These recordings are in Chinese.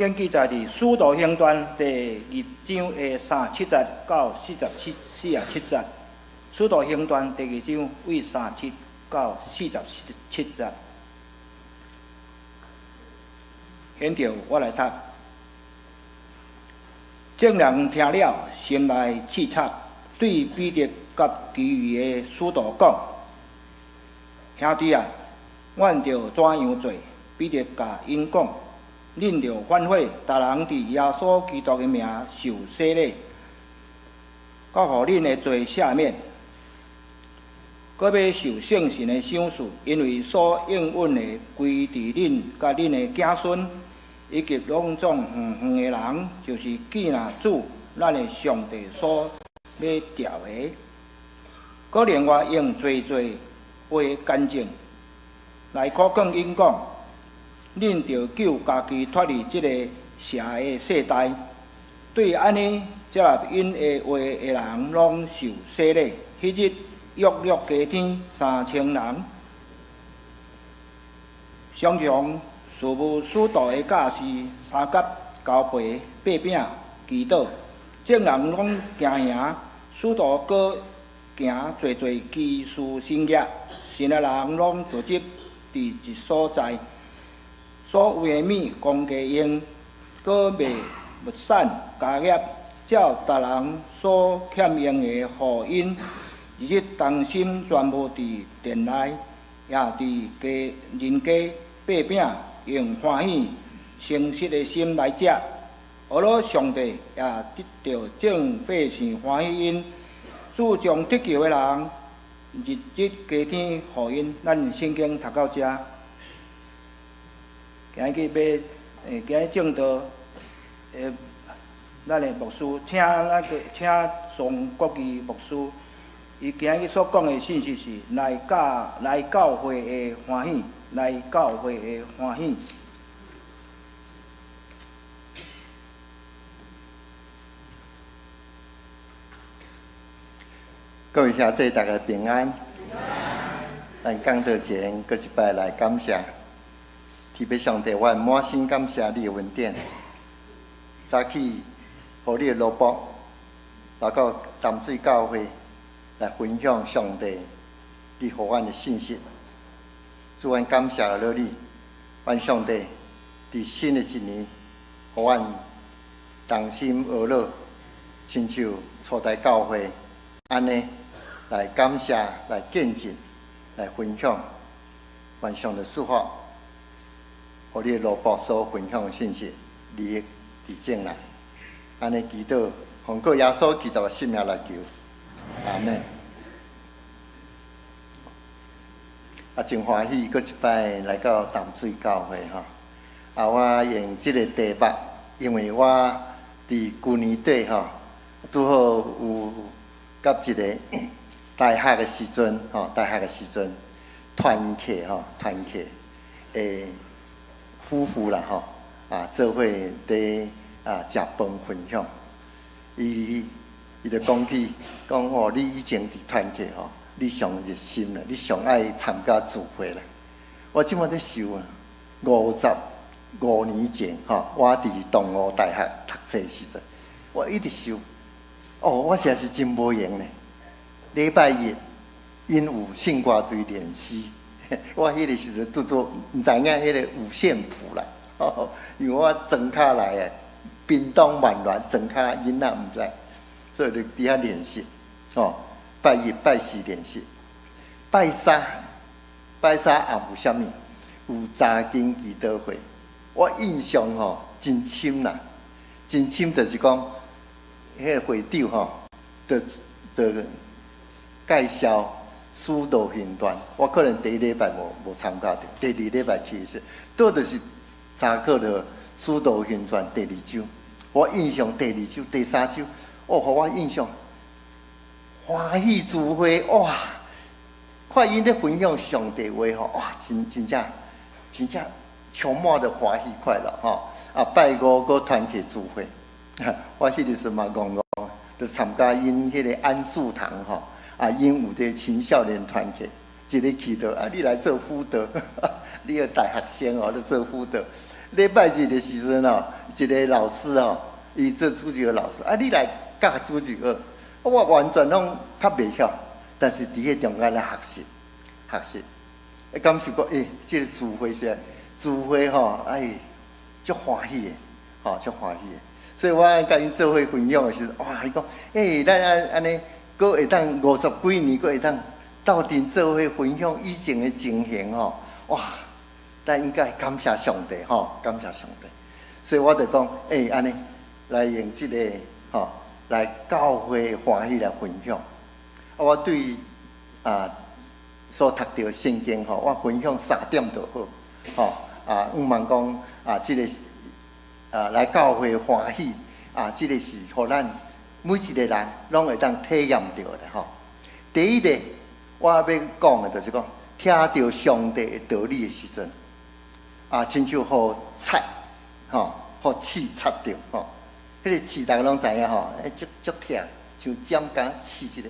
经记载伫《使徒行传》第2章的37节到47节，《使徒行传》第2章为37到47节。显着我来读。众人听了，心内刺插，对彼得甲其余的使徒讲：“兄弟啊，阮着怎样做？”彼得甲因讲：“恁着反悔，逐人伫耶稣基督的名受洗礼，甲互恁的罪赦免，搁要受圣神的赏赐，因为所应允的归伫恁甲恁的子孙。”以及拢种远远的人，就是见啊主，咱的上帝所要调的。搁另外用最话干净来考讲因讲，恁着救家己脱离即个邪的世代。对安尼接纳因的话的人，拢受洗礼。迄日约加天3000人，常常。事务使徒的教士三甲交杯八饼祈祷，众人拢行赢，使徒搁行做奇事神业，神的人拢聚集伫一所在，所有的米公家用，搁卖物产家业，照逐人所欠用的互因，而且同心全部伫殿内，也伫人家八饼。用欢喜、诚实的心来食，学了上帝也得到众百姓欢喜因。主将得救的人，日加天互因。咱圣经读到这，今日今日正道，咱的牧师请宋国基牧师，伊今日所讲的信息是来教会的欢喜。来教会的欢喜。各位兄弟，大家平安。咱讲道前，搁一摆来感谢，特别上帝，我满心感谢你的恩典。早起，互你的萝卜，来到淡水教会来分享上帝你互阮的信息。主，阮感谢了你，阮上帝伫新的一年，互阮同心合乐，亲像初代教会安尼来感谢、来见证、来分享，阮上帝赐福，互你的萝卜所分享的信息，利益伫正内。安尼祈祷，奉告耶稣基督的圣名来求，阿门。真欢喜，搁一摆来到淡水教会吼。我用即个题目，因为我伫旧年底吼，拄好有甲一个大学的时阵团契诶夫妇啦做伙伫食饭分享。伊就讲起你以前伫团契你上热心啦，你上爱参加聚会啦。我即摆咧想55年前我伫东吴大学读册时阵，我一直想，我实在是真无闲呢。礼拜日因有圣歌队练习，我迄个时阵拄毋知影迄个五线谱啦，因为我装卡来诶，冰冻满卵，装卡囡仔毋知，所以就伫遐练习拜一、拜四练习，拜三也无啥物，有查经祈祷会。我印象真深啦，真深就是讲，迄个会长就介绍使徒行传。我可能第一礼拜无参加着，第二礼拜去时，倒就是参考着使徒行传第2章。我印象第2章、第3章，互我印象。欢喜聚会哇！看因咧分享上帝话哇，真正充满着欢喜快乐拜五个团体聚会，我迄个时嘛戆就参加因迄个安素堂因有这青少年团体，一日去到你来做辅导，你个大学生你做辅导，礼拜日的时阵哦，一个老师哦，伊做主日的老师，啊，你来教主日学，我完全拢较袂晓，但是伫迄中间来学习，感受过这个聚会是聚会吼，足欢喜的，足欢喜的。所以我甲因做伙分享的时候，哇，伊讲，咱安尼，佫会当50几年，佫会当斗阵做伙分享以前的情形吼，哇，咱应该感谢上帝感谢上帝。所以我就讲，安尼来用这个来教会欢喜来分享。我对所读到圣经我分享3点就好，毋茫讲这个来教会欢喜这个是互咱每一个人拢会当体验到的第一个，我要讲的就是讲，听到上帝的道理的时阵，亲像互菜互刺插着迄个刺大家拢知影足疼，像尖杆刺一个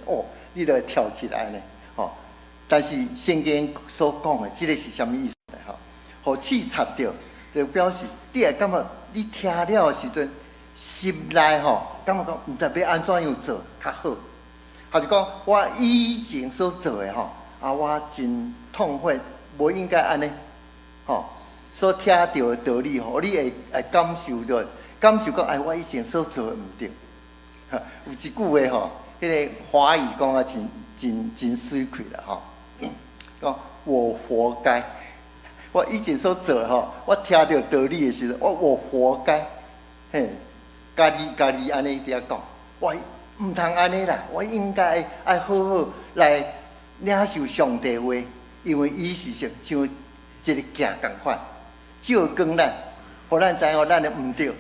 你就会跳起来呢但是圣经所讲的这个是什么意思呢互刺插着，就表示你会感觉你听了的时阵，心内感觉讲毋知要安怎样做较好，还是讲我以前所做的我真痛悔，无应该安尼所听到的道理你会感受到，讲我以前所做的毋对。有一句话迄个华语讲真水气啦讲我活该。我以前所做我听到道理的时候，我活该。家己安尼伫遐讲，我毋通安尼啦，我应该好好来领受上帝话，因为伊是像一个镜共款，照光咱，互咱知影咱的毋对。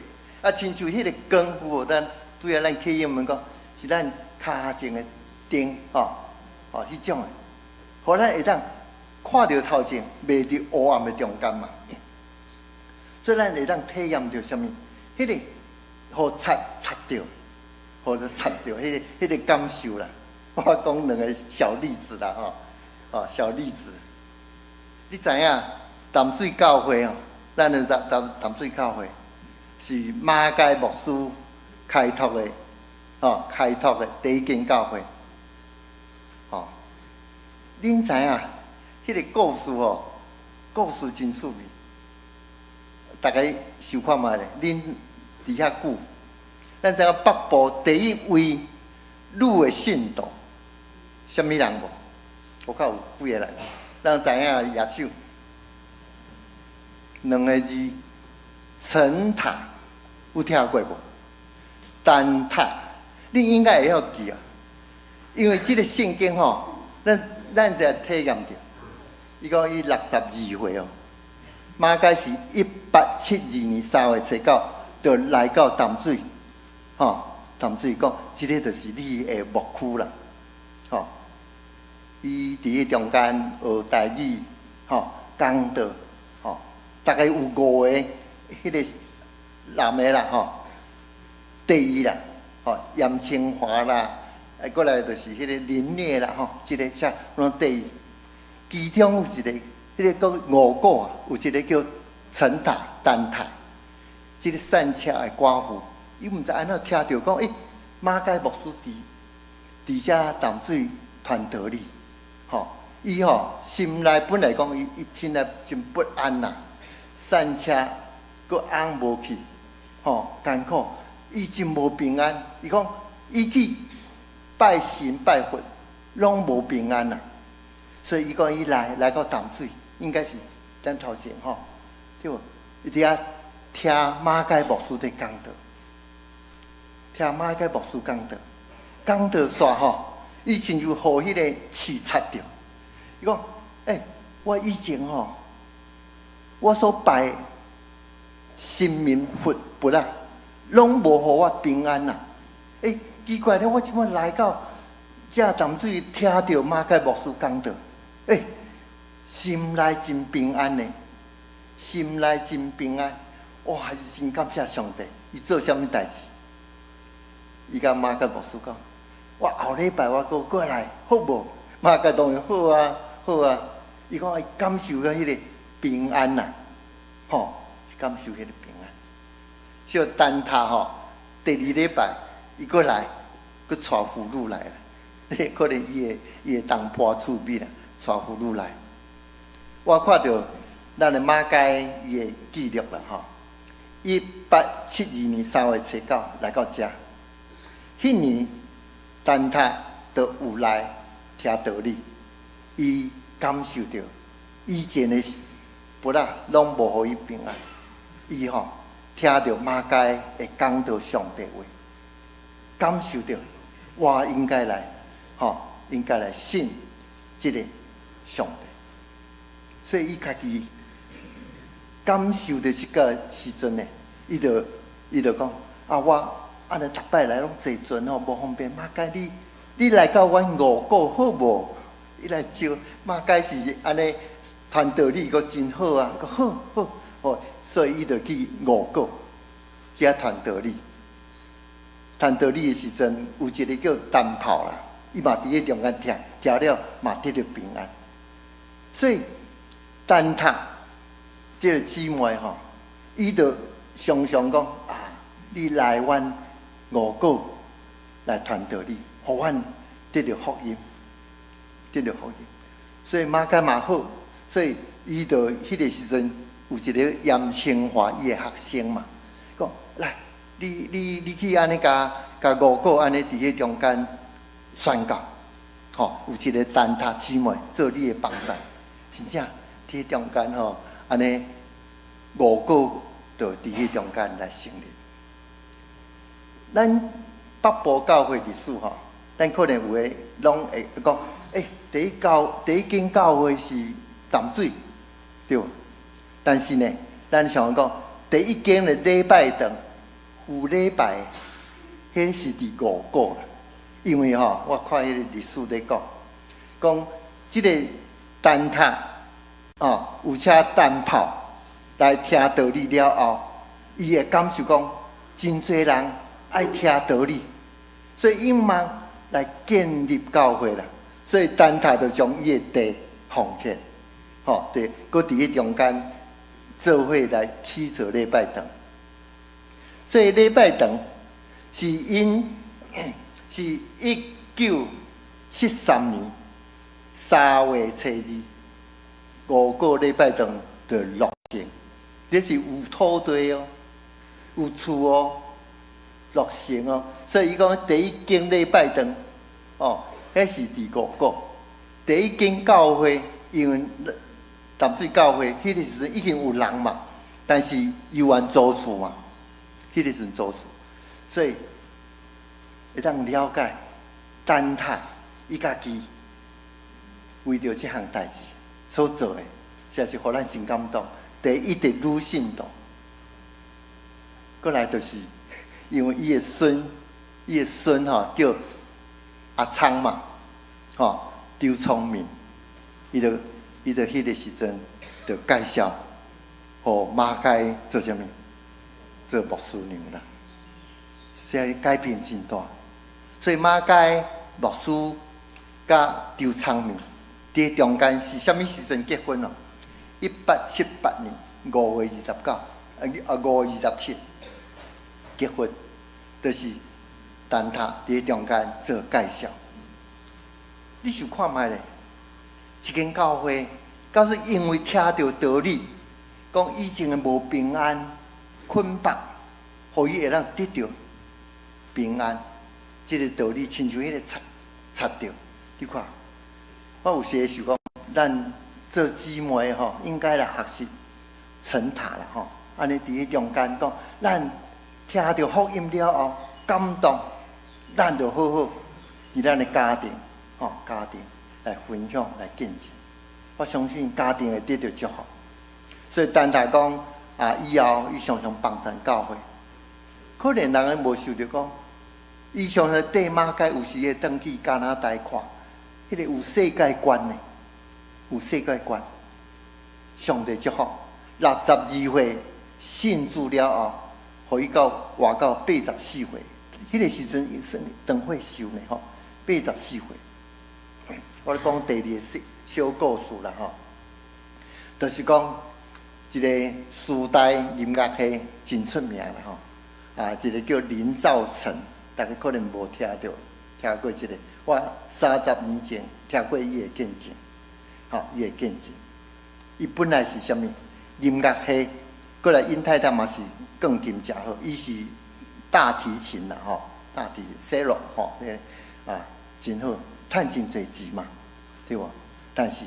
亲像迄个光有无？咱对咱客英文讲，是咱骹前的灯迄种的，互咱会当看到头前，袂伫黑暗的中间嘛。所以咱会当体验到什么？迄个互擦到，或者擦到迄个感受啦。我讲2个小例子啦小例子。你知影淡水教会咱就淡水教会是马偕牧师开拓的第一间教会。恁知影迄个故事真趣味，大家想看觅咧。恁伫遐久，咱知影北部第一位女的信徒，什么人无？我看有几个人，咱知影野手2个字，陈塔，有听过无？丹塔，你应该会晓记因为这个圣经咱才体验到。伊讲伊62岁马偕是1872年3月初9，就来到淡水，淡水讲，这个就是你的牧区啦，伊伫中间学台语，讲道，大概有5个迄个男的啦，第一啦，严清华啦，过来就是迄个林烈啦，这个啥拢第一。其中有一个，迄个叫5个有一个叫陈塔、丹塔，这个散车的寡妇，伊毋知安怎听到讲，马偕牧师伫遮淡水传道理，伊心内本来讲伊心内真不安啦，散车佫昂无去，艰苦，伊真无平安。伊讲伊去拜神拜佛，拢无平安啦。所以伊讲伊来到淡水，应该是咱头前对无？伊伫遐听马偕牧师在讲道，听马偕牧师讲道，讲道煞伊亲像互迄个刺插着。伊讲我以前我所拜神明佛拢无互我平安啦。奇怪咧，我即摆来到这淡水，听到马偕牧师讲道。心内真平安呢，心内真平安，哇！真感谢上帝，伊做啥物代志？伊甲马偕牧师讲，我后礼拜我过来，好无？马偕当然好啊，好啊。伊讲伊感受到迄个平安呐，感受迄个平安。所以等他吼，第2礼拜伊过来，佮带俘虏来了，可能伊会东坡厝边啦，带俘虏来。我看到咱的马街伊的记录啦吼，1872年3月7来到遮，迄年等他就有来听道理，伊感受到以前的不啦，拢无互伊平安，伊吼听到马街会讲到上帝话，感受到我应该来，应该来信这个上帝，所以伊家己感受到这个时阵呢，伊就讲啊，我安尼逐摆来拢坐船无方便，马街你来到阮5股好无？伊来招马街是安尼传道理，阁真好啊，阁好，所以伊就去5股去遐传道理。传道理的时阵，有一个叫单炮啦，伊嘛伫迄中间听了嘛得到平安。所以单塔这个姊妹吼，伊就常常讲啊，你来阮5股来传道理，互阮得到福音。所以马街嘛好，所以伊就迄个时阵有一个严清华伊的学生嘛，讲来，你去安尼甲5股安尼伫迄中间宣教，有一个单塔姊妹做你的帮助，真正伫迄中间安尼5股就伫迄中间来成立。咱北部教会历史咱可能有诶拢会讲。第一间教会是淡水，对。但是呢，咱想讲第一间的礼拜堂有礼拜，迄是伫5股啦。因为我看迄个历史在讲即个单塔有车单炮来听道理了后，伊会感受讲真侪人爱听道理，所以伊嘛来建立教会啦。所以单塔就将伊的地奉献，对，佮伫迄中间做伙来起做礼拜堂。所以礼拜堂是是1973年3月7日5股礼拜堂就落成，这是有土地有厝落成所以伊讲第一间礼拜堂迄是伫5股，第一间教会，因为淡水教会迄个时阵已经有人嘛，但是有缘租厝嘛，迄个时阵租厝，所以会当了解单塔伊家己为着这项代志所做的，实在是互咱真感动。第一直愈信动，过来就是因为伊的孙叫阿昌嘛，周聪明，伊就迄个时阵就介绍，互马街做啥物？做牧师娘啦，现在改变真大。所以马街牧师甲周聪明伫中间是啥物时阵结婚？1878年5月29，5月27结婚，就是蛋挞伫中间做介绍。你想看卖咧？一间教会，假使因为听到道理，讲以前的无平安、捆绑，互伊会当得到平安，这个道理亲像迄个擦着。你看，我有时想讲，咱做姊妹应该来学习成塔啦安尼伫迄中间讲，咱听到福音了后，感动，咱就好好伫咱的家庭来分享来见证。我相信家庭会得到祝福。所以单台讲以后伊常常帮衬教会，可能人无想到讲，伊常常缀马街有时会转去加拿大看，迄个有世界观呢，有世界观。上帝祝福，62岁信主了后，互伊到活到84岁，迄个时阵算长岁寿呢84岁。我讲第二个小故事啦就是讲，一个时代音乐系真出名啦吼，一个叫林兆成，大家可能无听过这个。我30年前听过伊的见证，伊的见证。伊本来是啥物音乐系，过来因太太嘛是钢琴真好，伊是大提琴啦大提琴 cello 真好，赚真侪钱嘛，对无？但是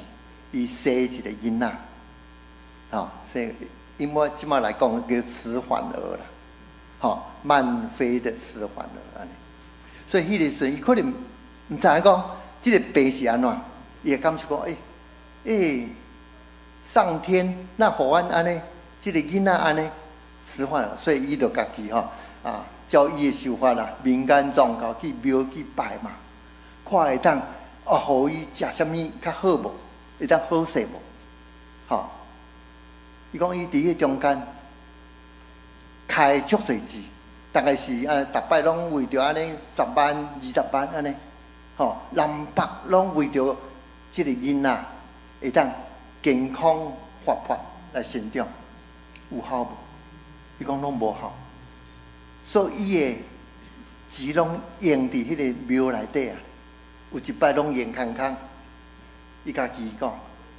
伊生一个囡仔。所以我即马来讲叫迟缓儿啦，慢飞的迟缓儿安尼。所以迄个时阵，伊可能毋知影讲，即个病是安怎，伊会感受讲，上天那互阮安尼，即个囡仔安尼迟缓了，所以伊就家己照伊的想法啦，民间宗教去庙去拜嘛，看会当互伊食啥物较好无，会当好势无，伊讲伊伫迄中间开足侪钱，大概是逐摆拢为着安尼10万、20万安尼，南北拢为着即个囡仔会当健康活泼来成长，有效无？伊讲拢无效，所以伊的钱拢用伫迄个庙内底啊，有一摆拢用空空，伊家己讲，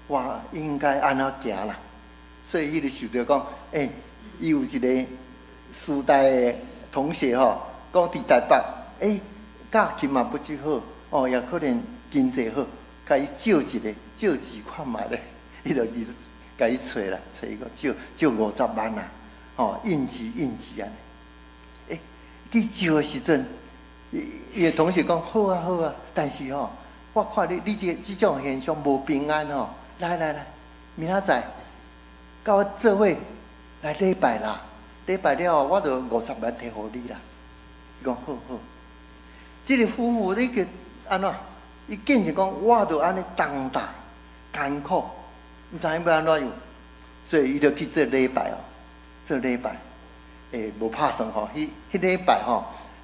我应该安怎行啦？所以伊就想着讲，伊有一个师大的同学讲伫台北，教琴嘛不只好，也可能经济好，甲伊借钱看卖咧，伊就甲伊找啦，找伊个借50万啦，应急安尼。去借的时阵，伊的同学讲好啊，但是我看你即种现象无平安来，明仔载。甲我做伙来礼拜啦，礼拜了我就50万摕互你啦。伊讲好。即个夫妇你个安怎？伊见是讲我就安尼重担艰苦，毋知影要安怎样，所以伊就去做礼拜做礼拜，无拍算迄礼拜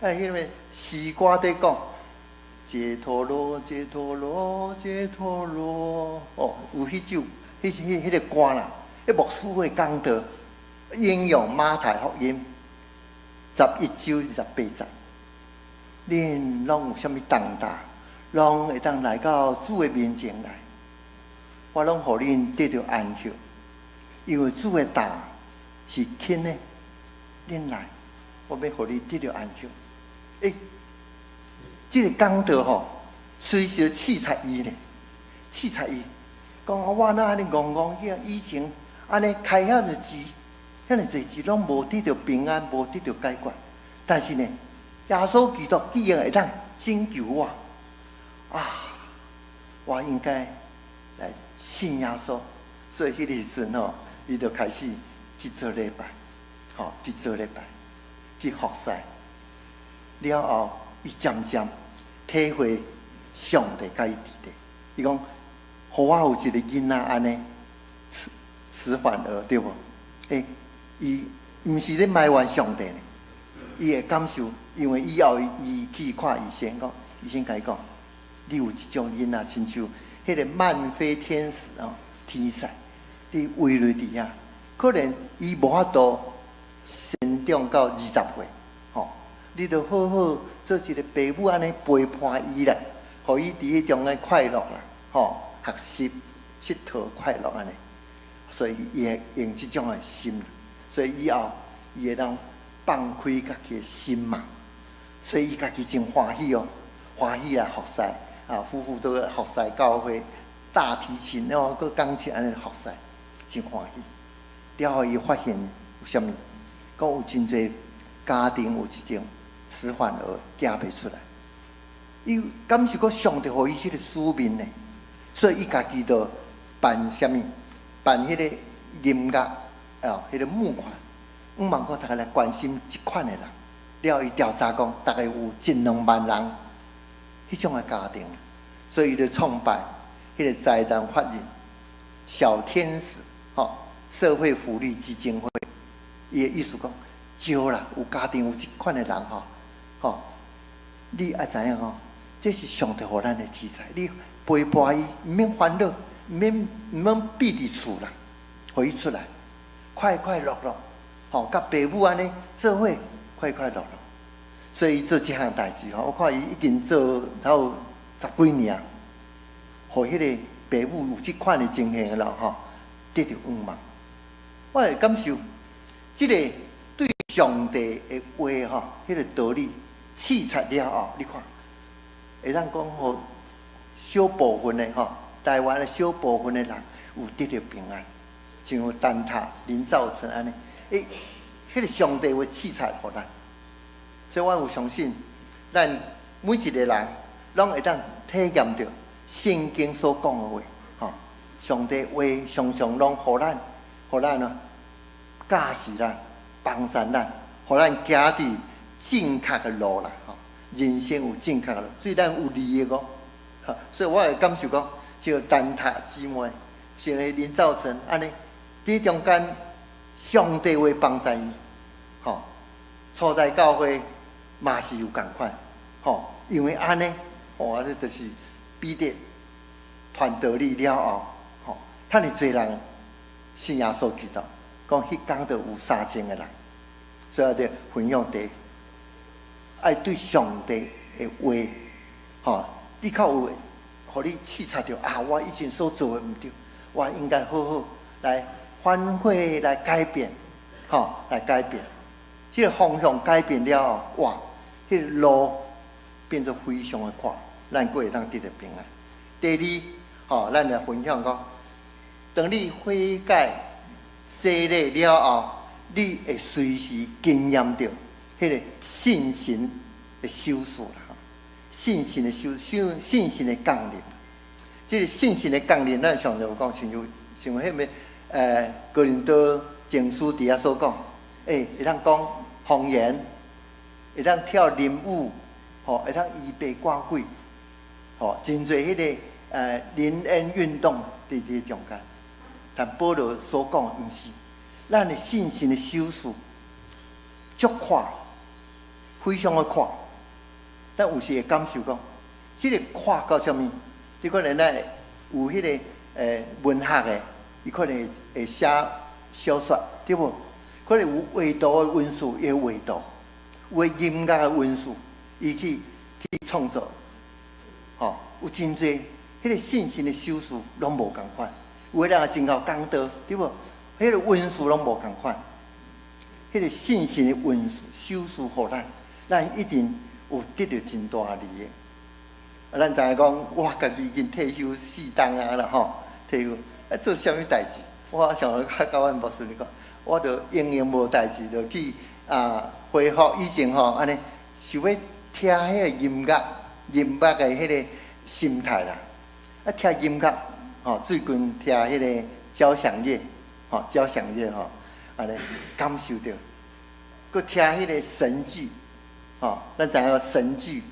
迄个诗歌在讲解脱罗，有迄首迄个歌啦。牧师会讲到引用马太福音11章28节，恁拢有啥物重担，拢会当来到主的面前来，我拢互恁得到安息，因为主的担是轻的，恁来，我要互恁得到安息。这个讲道随时刺察伊呢，讲我那安尼戆以前。安尼开遐个钱，遐个侪钱拢无得到平安，无得到解决。但是呢，耶稣基督既然会当拯救我，我应该来信耶稣。所以迄个时阵伊就开始去做礼拜，去做礼拜，去服侍。了后，伊渐渐体会上帝甲伊伫地。伊讲，互我有一个囡仔安尼。迟缓儿对无？伊毋是咧埋怨上帝呢，伊会感受，因为以后伊去看医生，医生甲伊讲，你有一种囡仔，亲像迄个慢飞天使天使，你围落伫遐，可能伊无法度成长到20岁，你着好好做一个爸母安尼陪伴伊啦，互伊伫迄种诶快乐啦，学习、佚佗快乐安尼。所以伊会用这种的心，所以以后伊会当放开家己的心嘛，所以伊家己真欢喜欢喜来服侍夫妇都服侍教会大提琴个钢琴安尼服侍，真欢喜。了后伊发现有啥物，讲有真侪家庭有这种迟缓儿行袂出来，伊感受到上帝互伊迄个使命呢，所以伊家己就办啥物？办迄个音乐迄个募款，5万块大概来关心一款的人。了后伊调查讲，大概有1-2万人，迄种的家庭，所以伊就创办迄个财团法人小天使社会福利基金会。伊的意思讲，招啦，有家庭有这款的人你爱知影这是上帝互咱的题材，你陪伴伊，毋免烦恼。毋免闭伫厝啦，互伊出来，快快乐乐，吼，甲爸母安尼做伙快快乐乐。所以做这项代志吼，我看伊已经做差不多10几年，互迄个爸母有即款的情形了吼，得到愿望。我会感受，即个对上帝的话吼，迄个道理刺察了后，你看，会当讲互小部分的吼，台湾的小部分的人有得到平安，像有蛋挞、林兆成安尼，迄个上帝会刺察互咱。所以我有相信，咱每一个人拢会当体验到圣经所讲的话，吼，上帝话常常拢互咱啊，教示咱、帮助咱，互咱行伫正确的路啦，吼，人生有正确的路，对咱有利的哦。所以我会感受讲，像蛋挞姊妹，像林兆成安尼，伫中间，上帝会帮助伊，吼，初代教会。嘛是有共款，吼，因为安尼，吼，这就是彼得传道理了后，吼，遐尼侪人信耶稣基督，讲迄天就有3000个人，所以我哋分享第，爱对上帝的话，吼，你较有，互你刺察到啊，我以前所做的毋对，我应该好好来反悔来改变，吼，来改变，这个方向改变了后，哇！迄个路变作非常的宽，咱过会当得到平安。第二，吼，咱来分享讲，当你悔改洗礼了后，你会随时经验到迄个信心的修饰啦，信心的信心的降临。这个信心的降临，咱上头讲，像迄个哥林多前书底下所讲，会当讲方言。会当跳林舞，吼，会当医病赶鬼，吼，真侪迄个灵恩运动伫伫中间。但保罗所讲毋是，咱的信心的修饰足快，非常的快。咱有时会感受讲，即个快到什么？你可能咱有迄个文学的，伊可能会写小说，对无？可能有画图的文字，也有画图。有音乐的文字，伊去创作，吼，有真侪迄个信心的修饰拢无共款，有的人也真够讲道，对无？迄个文字拢无共款，迄个信心的文字修饰互咱一定有得到真大利益。咱知影讲，我家己已经退休4冬啊啦，吼，退休做啥物代志？我想甲阮牧师你讲，我着应用无代志，着去恢复以前吼安尼，想要听迄个音乐的迄个心态啦。听音乐吼，最近听迄个交响乐吼，安尼感受到。佮听迄个神剧吼，咱知影神剧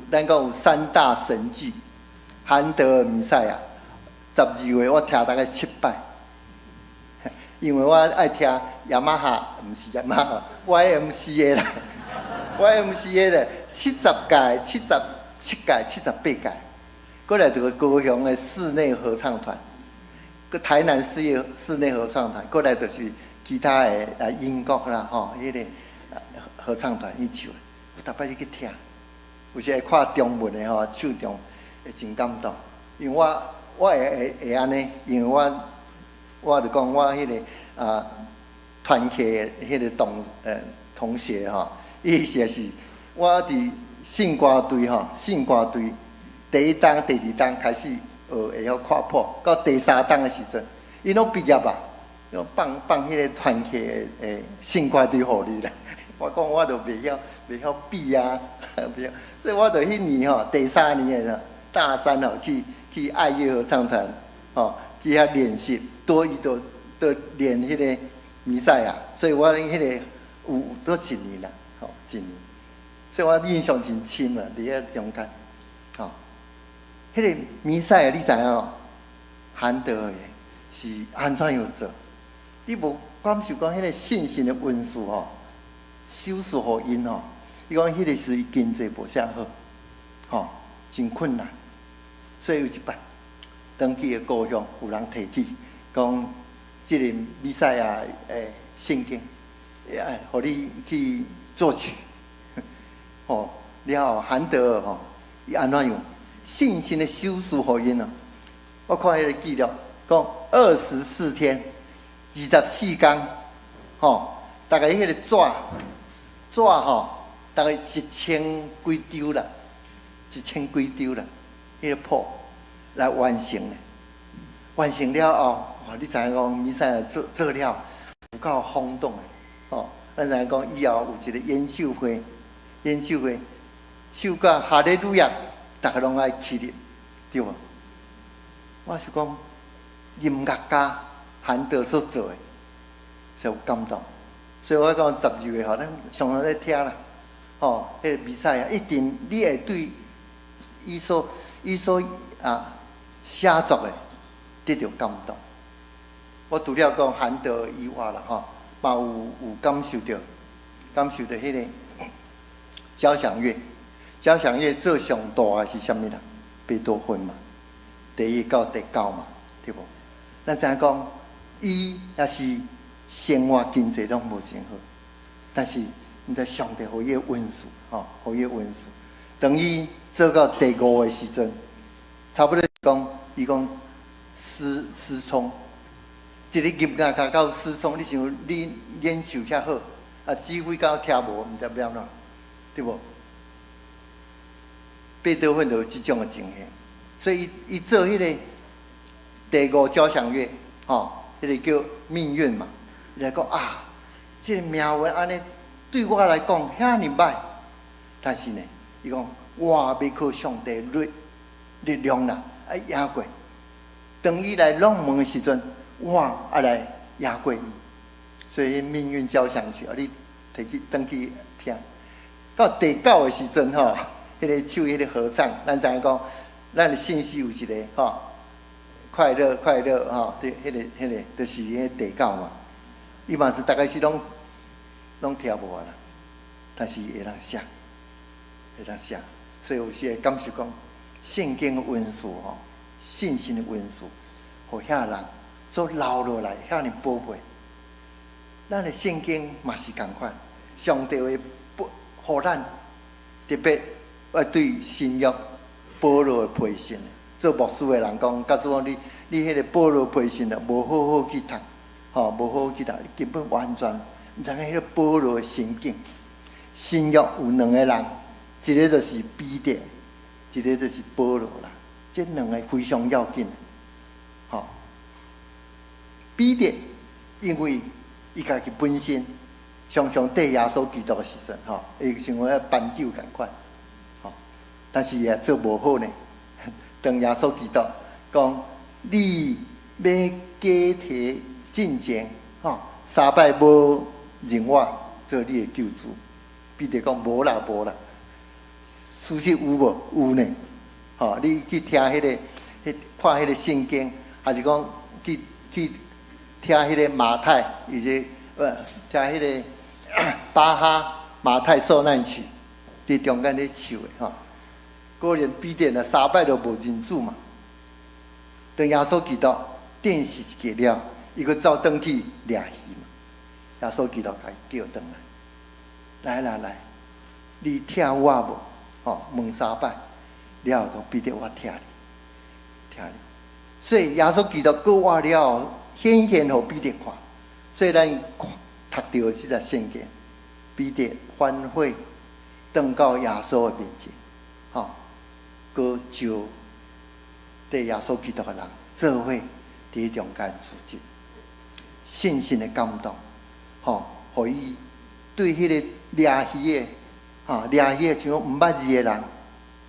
咱讲有3大神剧，韩德尔弥赛亚，12月我听大概7摆。因为我爱听雅马哈，毋是雅马哈 ，YMCA 啦，YMCA 咧，77届、78届，过来就是高雄的室内合唱团，个台南室内合唱团，过来就是其他的英国啦，吼，迄个合唱团去唱，我逐摆去听，有时会看中文的吼，唱中会真感动，因为我会安尼，因为我就讲我迄个团契迄个同学吼，伊是我伫信歌队吼，信歌队第1档、第2档开始会晓看谱，到第3档的时阵，伊拢毕业啊，放迄个团契的信歌队互你啦。我讲我就袂晓比啊，袂晓，所以我就迄年吼，第3年的大3吼去爱乐合唱团吼，去遐练习。伊都练迄个弥赛亚，所以我迄个有都1年啦，吼1年，所以我印象真深啦，伫遐中间，吼，迄个弥赛亚你知影哦，韩德尔是安怎样做？你无感受讲迄个信心的文字吼，修饰互因吼，伊讲迄个是伊经济无啥好，吼，真困难，所以有一摆，当去的故乡有人提起。讲这个弥赛亚诶圣经，互你去作曲，吼，了后韩德尔吼，伊安怎样信心的修饰福音呢？我看迄个记录，讲24天，24天，吼，大概迄个纸吼，大概1000几张啦，1000几张啦，迄个谱来完成咧。完成了后，哇！你知影讲弥赛亚做了，有够轰动的，吼！咱知影讲以后有一个演奏会，唱到哈利路亚，大家拢爱起立，对无？我是讲音乐家韩德所做的，是有感动。所以我讲12月吼，咱常常在听啦，吼，迄个弥赛亚一定你会对伊所写作的得到感动。我除了讲韩德以外啦，吼，嘛有感受到迄个交响乐。交响乐做上大的是啥物啦？贝多芬嘛，第1到第9嘛，对无？咱知影讲，伊也是生活经济拢无真好，但是你知上帝互伊温数，吼，互伊温数。等伊做到第5个时阵，差不多伊讲失聪，一个音乐家到失聪，你想你演奏遐好，啊指挥到听无，毋知要安怎，对无？贝多芬就有即种的情形，所以伊做迄个第5交响乐，吼，迄个叫命运嘛，伊来讲啊，即个命运安尼对我来讲遐尼歹，但是呢，伊讲我要靠上帝力量啦，爱赢过。当伊来弄门的时阵，我爱来赢过伊。所以命运交响曲，你摕去登去听。到第9个时阵吼。迄个唱迄个合唱，咱知影讲，咱的信息有一个吼，快乐吼，对，迄个，就是迄个第9嘛。伊嘛是大概是拢听无啦，但是会当写，所以有时会感受讲，圣经的温数吼，信心的温数，互遐人所留落来，遐尼宝贝。咱的圣经嘛是共款，上帝会互咱特别。我对新约保罗的培训，做牧师的人讲，告诉我你迄个保罗培训啊，无好好去读，吼，无好好去读，你根本完全毋知影迄个保罗的心境。新约有2个人，一个就是彼得，一个就是保罗啦。这2个非常要紧，吼。彼得因为伊家己本身常常对耶稣基督的时阵，吼，会成为班长共款。但是也做无好呢。当耶稣基督讲，你要假提进前，吼，3摆无认我做你的救主。彼得讲无啦。事实有无？有呢。吼，你去听迄个，看迄个圣经，还是讲去听迄个马太，以及听迄个巴哈马太受难曲，伫中间咧唱的吼。果然彼得啊，3摆都无认主嘛。当耶稣基督电视结了，伊佫走转去掠鱼嘛。耶稣基督甲伊叫转来，你听我无？吼，问3摆，了后讲彼得我听你。所以耶稣基督过活了后，显现互彼得看。所以咱读到即个圣经，彼得反悔，转到耶稣的面前，吼。佮招对耶稣基督的人做伙伫中间处境，信心的感动，吼，互伊对迄个掠鱼的，吼，掠鱼的像毋捌字的人，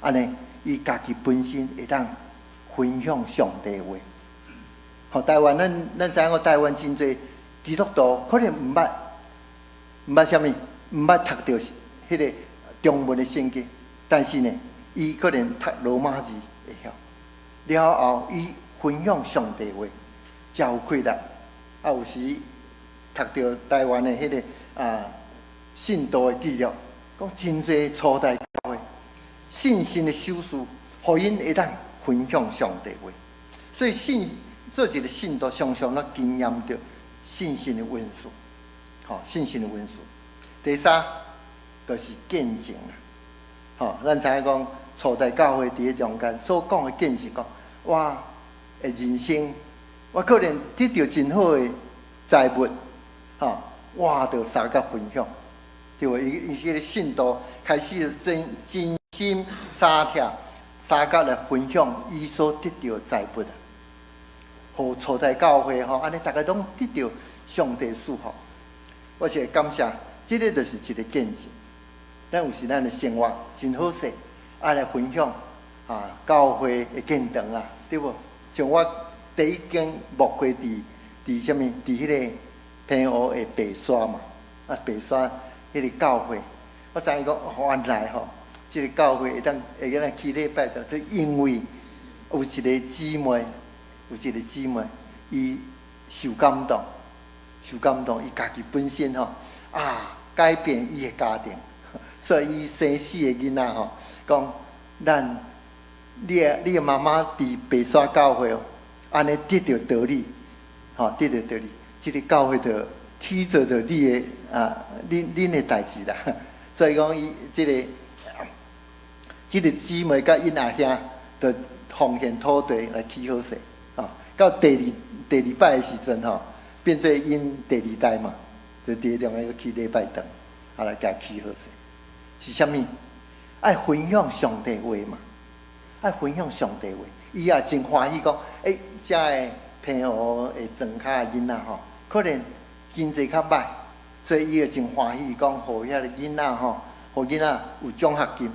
安尼伊家己本身会当分享上帝的话。吼，台湾咱知影，台湾真侪基督徒可能毋捌啥物，毋捌读到迄个中文的圣经，但是呢。伊可能读罗马字会晓，了后伊分享上帝话，才有气力。啊，有时读到台湾的迄个信道的记录，讲真侪初代教会信心的修士，互因会当分享上帝话。所以做一个信徒，常常咧经验到信心的温数，信心的温数。第三，就是见证啦，咱知影讲初代教会伫咧中间所讲的见证，讲我的人生，我可能得到真好的财物，我就三甲分享，对无？伊是个信徒开始真心三贴三甲来分享伊所得到的财物啊，互初代教会安尼大家拢得到上帝祝福。我是感谢，这个就是一个见证。咱有时咱的生活真好势，爱来分享教会的见证啦，对无？像我第一间牧会伫什么？伫迄个平湖的白沙嘛，白沙迄个教会，我知伊讲原来这个教会会当去礼拜的，就因为有一个姊妹，伊受感动，伊家己本身改变伊的家庭，所以伊生4个囡仔讲你的妈妈伫白沙教会安尼得到道理，得到道理，这个教会就起做着你的恁的代志啦。所以讲伊这个姊妹甲因阿兄就奉献土地来起好势，到第二摆的时阵变做因第2代嘛，就伫中间去礼拜堂，来甲起好势。是啥物？爱分享上帝话嘛，爱分享上帝话。伊也真欢喜讲，遮个平湖的庄卡的囡仔可能经济较歹，所以伊也真欢喜讲，互遐个囡仔互囡仔有奖学金，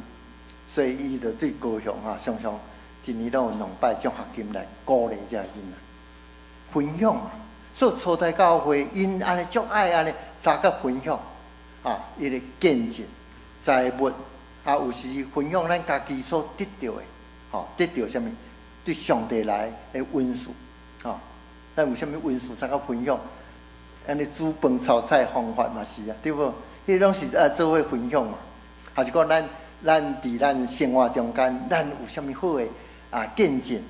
所以伊就对高雄常常一年拢有2摆奖学金来鼓励遮个囡仔。分享嘛，所以初代教会因安尼足爱安尼三甲分享伊个见证财物有时分享咱家己所得到的得到啥物？对上帝来的温数咱有啥物温数三甲分享？安尼煮饭炒菜方法嘛是对无？迄拢是做伙分享嘛，还是讲咱伫咱生活中间，咱有啥物好的见证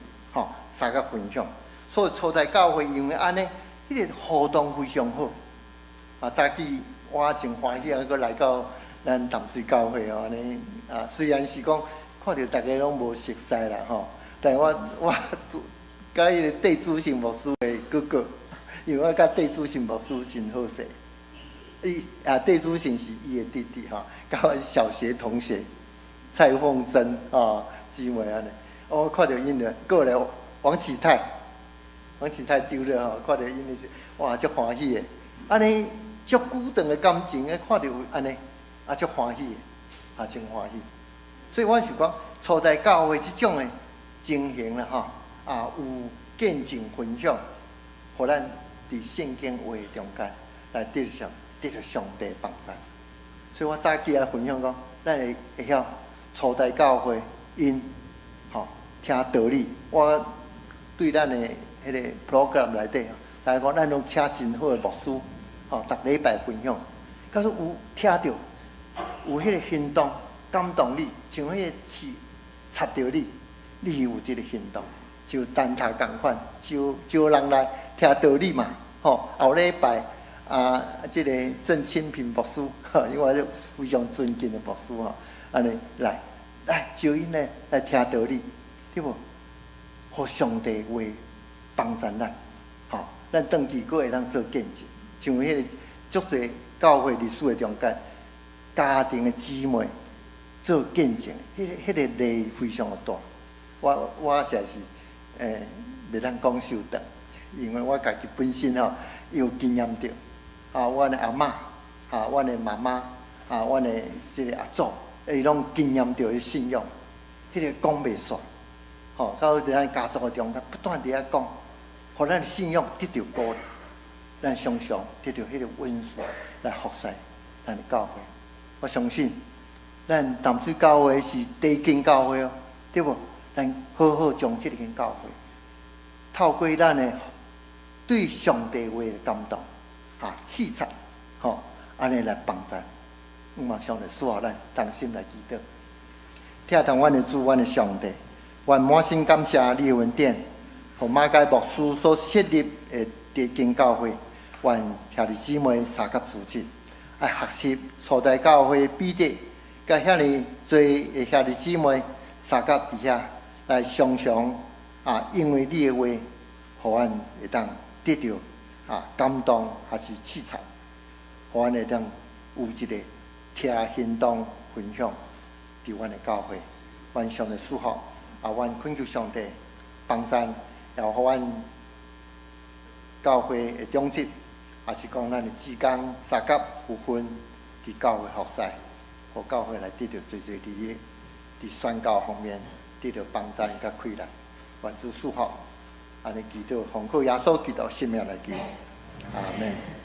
三甲分享。所以初代教会因为安尼，迄个互动非常好。早起我真欢喜搁来到咱淡水教会安尼虽然是讲看到大家拢无熟悉啦但我甲迄个戴主信牧师的哥哥，因为我甲戴主信牧师真好势。戴主信是伊的弟弟甲我小学同学蔡凤珍姊妹安尼，我看到因了，过来王启泰丢了看到因是哇足欢喜的，安尼足久长的感情看到安尼足欢喜的，真欢喜。所以我想讲，初代教会这种的情形啦有见证分享，互咱伫圣经话中间来得到上帝帮助。所以我早起来分享讲，咱会晓初代教会因听道理。我对咱的迄个 program 内底，知影讲咱拢请真好的牧师，逐礼拜分享，假说有听到，有迄个行动感动你，像迄个刺插着你有这个行动，就单塔共款，招人来听道理嘛。后礼拜这个郑清平牧师，因为我是非常尊敬的牧师安尼来招因来听道理，对无？互上帝话帮助咱，咱转去佫会当做见证，像迄个足侪教会历史的中间，家庭的姊妹做见证，迄个力非常的大。我实在是袂当讲受长，因为我家己本身有经验到，我的阿嬷，我的妈妈，我的这个阿祖，伊拢经验到的信仰，迄个讲袂煞。到咱家族的中间，不断地讲，互咱的信仰得到鼓励，咱常常得到迄个温顺来服侍咱的教会。我相信，咱淡水教会是第一间教会对无？咱好好将这间教会，透过咱的对上帝话的感动，气场，安尼来帮助，马上来使咱同心来祈祷，听从阮的主，阮的上帝。愿满心感谢你的恩典，和马街牧师所设立的地经教会，愿兄弟姊妹三甲组织，爱学习初代教会彼得，甲遐尼侪的兄弟姊妹三甲伫遐来常常因为你的话，互阮会当得到感动，还是器材，互阮会当有一个听行动分享伫阮的教会，愿上帝祝福阮恳求上帝帮咱，也互阮教会的长执，也是讲咱的志工三甲有份伫教会服侍，互教会来得到最最利益，伫宣教方面得到帮助甲快乐，愿主祝福。安尼祈祷，奉靠耶稣基督生命来祈，阿门。